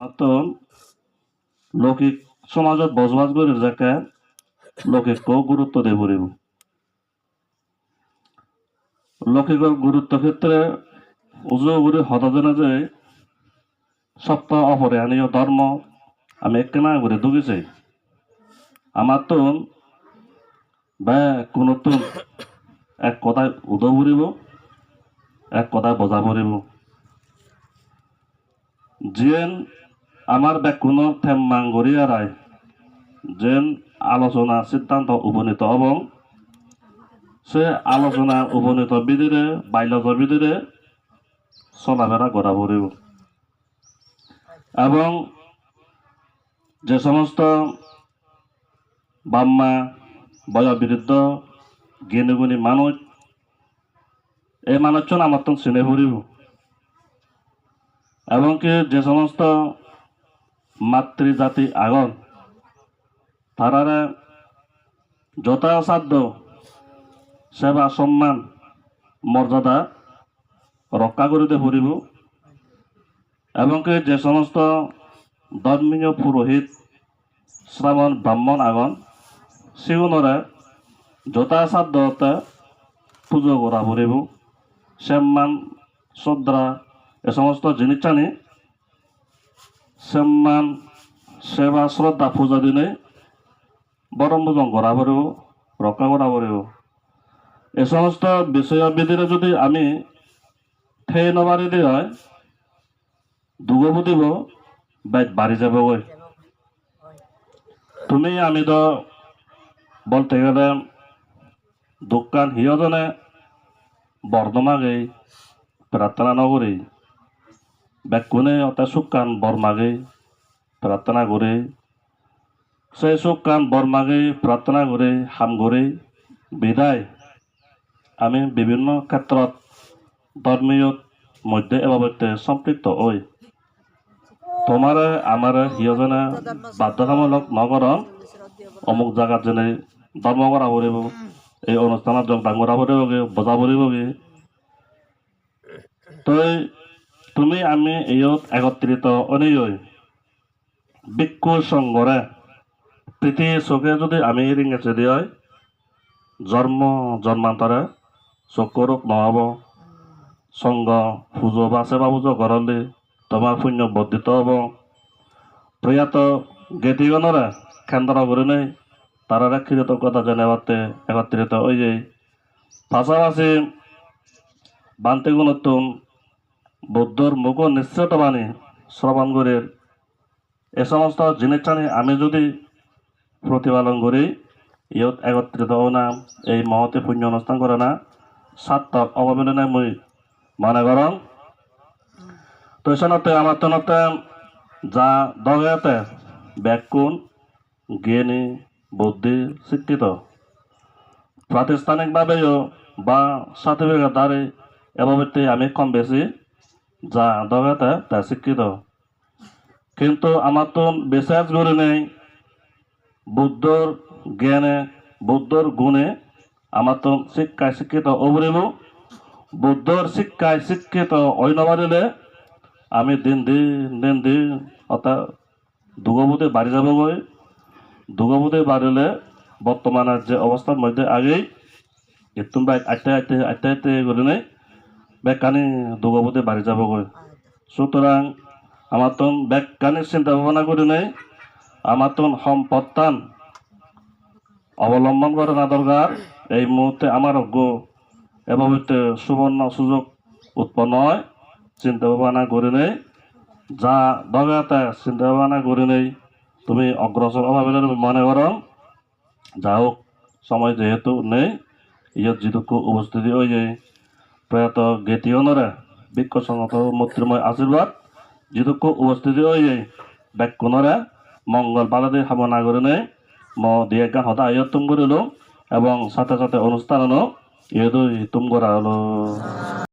তো লৌকিক সমাজত বসবাস করে যাকে লৌকিককেও গুরুত্ব দিয়ে পড়িব। লৌকিকৰ গুৰুত্ব ক্ষেত্রে উজুগুৰি হতজনে যে সপ্তাহ অপরিহানীয় ধর্ম আমি একখানা করে ঢুকেছি আমার তো বা কোনো তো এক কথায় উদো পড়িব এক কথায় বজা পড়িব যেন আমার ব্যাকুণর থেম মাঙ্গরিয়া রায় যেন আলোচনা সিদ্ধান্ত উপনীত এবং সে আলোচনা উপনীত বিধিরে বাইলত বিধিরে চলাফেরা করা পড়িব এবং যে সমস্ত বাম্মা বয়োবৃদ্ধ জ্ঞানীগুণী মানুষ এই মানুষজন আমার তো চিনে পড়িব এবং কি যে সমস্ত মাতৃজাতি আগন তারারে যথাসাধ্য সেবা সম্মান মর্যাদা রক্ষা করিতে পড়িব এবং কি যে সমস্ত ধর্মীয় পুরোহিত শ্রাবণ ব্রাহ্মণ আগন সেগুলোরে যথাসাধ্যতে পুজো করা পড়িব সম্মান শ্রদ্ধা এ সমস্ত জিনিস জানি সম্মান সেবা শ্রদ্ধা পূজা দিনে বরং পূজন করা পড়িব রক্ষা করা পড়িব এ সমস্ত বিষয় বিধিরে যদি আমি ঠেই নবারি দিয়ে হয় দুগো দিব বাড়ি যাব গই তুমি আমি তো বলতে গেলে দোকান হিয়জনে বর্ধমাগে প্রার্থনা নগরী ব্যাকুণে অর্থাৎ সুকান বর্মাগে প্রার্থনা করে সেই সুকান বর্মাগে প্রার্থনা করে হাম করে বিদায় আমি বিভিন্ন ক্ষেত্ৰত ধর্মীয় মধ্যে এবাবতে সম্পৃক্ত হই তোমারে আমারে হিয়জনে বাধ্যতামূলক নগরম অমুক জায়গাত যেনে ধর্ম করা পড়িব এই অনুষ্ঠানত যোগদান করা পড়িবগে বজা পড়িবগে তই তুমি আমি এইত একত্রিত অনিয়ই ভিক্ষু সংঘরে প্রীতি চোখে যদি আমি রিঙেছে দিয়ে জন্মান্তরে চকু ৰোগ নহ'ব সংঘ পুজো বা সেবা পুজো করলে তোমার পুণ্য বর্ধিত হব প্রয়াত জ্ঞাতিগণরা কেন্দ্র করে নেই তারা কৃতজ্ঞতা জানাবাতে একত্রিত হয়ে যায় পাশাপাশি বান্তি গুণত্তম বৌদ্ধর মুখ নিশ্চিত বাণী শ্রবণ করে এ সমস্ত জিনিস জানি আমি যদি প্রতিপালন করি ইয়ত একত্রিত হও না এই মহতে পুণ্য অনুষ্ঠান করে না সার্থক অবহেলনে মই মনে করম তো এসনতে আমার তনতে যা দগাতে ব্যাকুণ জ্ঞানী বুদ্ধি শিক্ষিত প্রাতিষ্ঠানিকভাবেও বা সার্টিফিকেট দ্বারে এভাবে আমি কম বেশি যা দগাতে তা শিক্ষিত কিন্তু আমার তো বিশ্বাস করে নেই বুদ্ধর জ্ঞানে বুদ্ধর গুণে আমার তো শিক্ষায় শিক্ষিত অবরিব বুদ্ধর শিক্ষায় শিক্ষিত অইনবারিলে আমি দিন দিন অর্থাৎ দুগবুতে বাড়ি যাবগৈ দুগবুতে বাড়িলে বর্তমানের যে অবস্থার মধ্যে আগেই এতুম বাইক আটতে করে নেই বেকানি দুগবুতে বাড়ি যাবগৈ সুতরাং আমার তো বেকানির চিন্তা ভাবনা করে নেই আমার তো সম্পত্তান অবলম্বন করে না দরকার এই মুহূর্তে আমার অজ্ঞ এভাবে সুবর্ণ সুযোগ উৎপন্ন হয় চিন্তা ভাবনা করে নেই যা দগাতে চিন্তা ভাবনা করে নেই তুমি অগ্রসর অভাবে মনে করো যা হোক সময় যেহেতু নেই ইয়ত যিদুক্ষ উপস্থিতি হয়ে যায় প্রয়াত জ্ঞাতিগণরে বৃক্ষ সংগত মূর্তিময় আশীর্বাদ যিদুক্ষ উপস্থিতি হয়ে যায় ব্যাকুণরে মঙ্গল বালাদি কামনা করে নেই ম দিয়ে গান হতা আয়ত্তম করিল এবং সাথে সাথে অনুষ্ঠানও ইয়েদই তুম করা হলো।